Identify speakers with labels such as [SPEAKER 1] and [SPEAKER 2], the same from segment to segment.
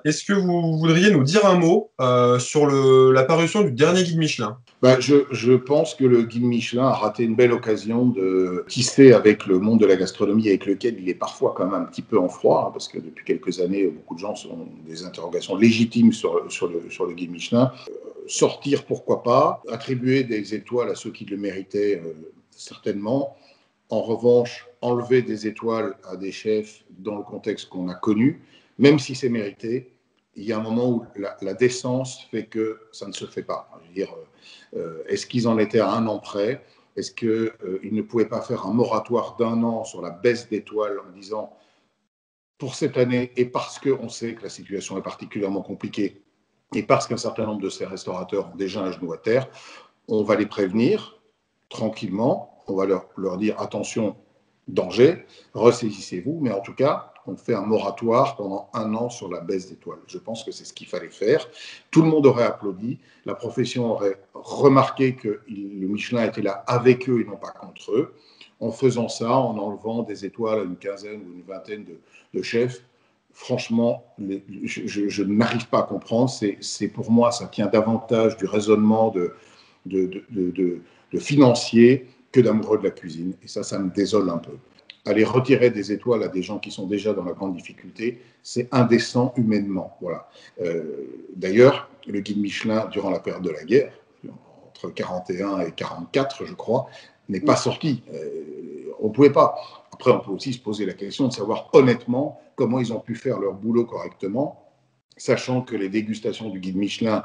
[SPEAKER 1] Est-ce que vous voudriez nous dire un mot sur la parution du dernier guide Michelin?
[SPEAKER 2] Je pense que le guide Michelin a raté une belle occasion de tisser avec le monde de la gastronomie, avec lequel il est parfois quand même un petit peu en froid, hein, parce que depuis quelques années, beaucoup de gens ont des interrogations légitimes sur le guide Michelin. Sortir, pourquoi pas, attribuer des étoiles à ceux qui le méritaient, certainement. En revanche, enlever des étoiles à des chefs dans le contexte qu'on a connu, même si c'est mérité, il y a un moment où la décence fait que ça ne se fait pas. Je veux dire, est-ce qu'ils en étaient à un an près? Est-ce qu'ils ne pouvaient pas faire un moratoire d'un an sur la baisse d'étoiles en disant, pour cette année, et parce qu'on sait que la situation est particulièrement compliquée, et parce qu'un certain nombre de ces restaurateurs ont déjà un genou à terre, on va les prévenir tranquillement, on va leur dire attention, danger, ressaisissez-vous, mais en tout cas, on fait un moratoire pendant un an sur la baisse d'étoiles. Je pense que c'est ce qu'il fallait faire. Tout le monde aurait applaudi, la profession aurait remarqué que le Michelin était là avec eux et non pas contre eux. En faisant ça, en enlevant des étoiles à une quinzaine ou une vingtaine de chefs, franchement, je n'arrive pas à comprendre. C'est pour moi, ça tient davantage du raisonnement de financier que d'amoureux de la cuisine. Et ça me désole un peu. Aller retirer des étoiles à des gens qui sont déjà dans la grande difficulté, c'est indécent humainement. Voilà. D'ailleurs, le guide Michelin, durant la période de la guerre, entre 41 et 44, je crois, n'est pas sorti. On ne pouvait pas. Après, on peut aussi se poser la question de savoir honnêtement comment ils ont pu faire leur boulot correctement, sachant que les dégustations du guide Michelin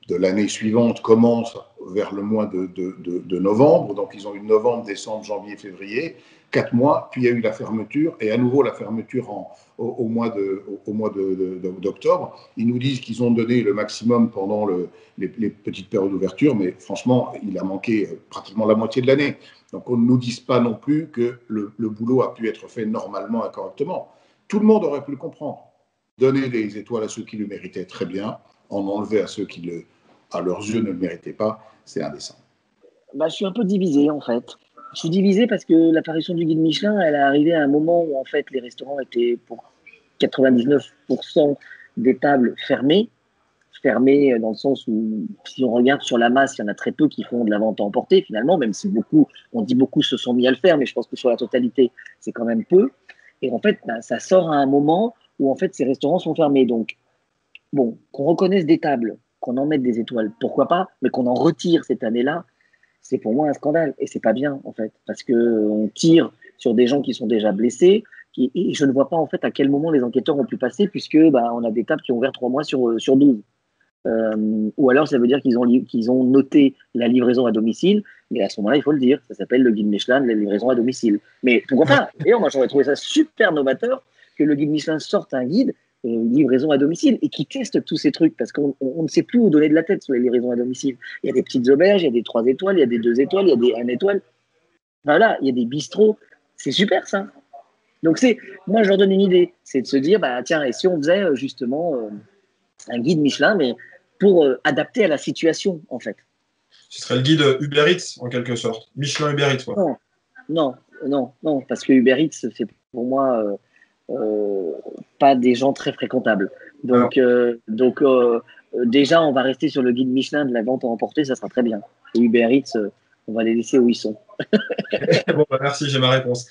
[SPEAKER 2] de l'année suivante commencent vers le mois de novembre. Donc, ils ont eu novembre, décembre, janvier, février, 4 mois. Puis, il y a eu la fermeture et à nouveau la fermeture au mois d'octobre. Ils nous disent qu'ils ont donné le maximum pendant les petites périodes d'ouverture, mais franchement, il a manqué pratiquement la moitié de l'année. Donc, on ne nous dise pas non plus que le boulot a pu être fait normalement et correctement. Tout le monde aurait pu le comprendre. Donner des étoiles à ceux qui le méritaient, très bien. En enlever à ceux qui, à leurs yeux, ne le méritaient pas, c'est indécent.
[SPEAKER 3] Je suis un peu divisé, en fait. Je suis divisé parce que l'apparition du guide Michelin, elle est arrivée à un moment où, en fait, les restaurants étaient pour 99% des tables fermées. Fermées dans le sens où, si on regarde sur la masse, il y en a très peu qui font de la vente à emporter, finalement, même si on dit beaucoup se sont mis à le faire, mais je pense que sur la totalité, c'est quand même peu. Et en fait, ça sort à un moment où, en fait, ces restaurants sont fermés. Donc, bon, qu'on reconnaisse des tables, qu'on en mette des étoiles, pourquoi pas, mais qu'on en retire cette année-là, c'est pour moi un scandale. Et c'est pas bien, en fait, parce qu'on tire sur des gens qui sont déjà blessés. Et je ne vois pas, en fait, à quel moment les enquêteurs ont pu passer, puisque on a des tables qui ont ouvert 3 mois sur 12. Ou alors, ça veut dire qu'ils ont noté la livraison à domicile, mais à ce moment-là, il faut le dire, ça s'appelle le guide Michelin de la livraison à domicile. Mais pourquoi pas? D'ailleurs, moi, j'aurais trouvé ça super novateur que le guide Michelin sorte un guide livraison à domicile et qui teste tous ces trucs parce qu'on ne sait plus où donner de la tête sur les livraisons à domicile. Il y a des petites auberges, il y a des 3 étoiles, il y a des 2 étoiles, il y a des 1 étoile. Voilà, il y a des bistrots. C'est super ça. Donc, moi, je leur donne une idée. C'est de se dire, tiens, et si on faisait justement un guide Michelin, mais pour adapter à la situation, en fait.
[SPEAKER 1] Ce serait le guide Uber Eats, en quelque sorte. Michelin Uber Eats, quoi.
[SPEAKER 3] Non, parce que Uber Eats, c'est pour moi pas des gens très fréquentables. Donc déjà, on va rester sur le guide Michelin de la vente à emporter, ça sera très bien. Et Uber Eats, on va les laisser où ils sont.
[SPEAKER 1] Bon, merci, j'ai ma réponse.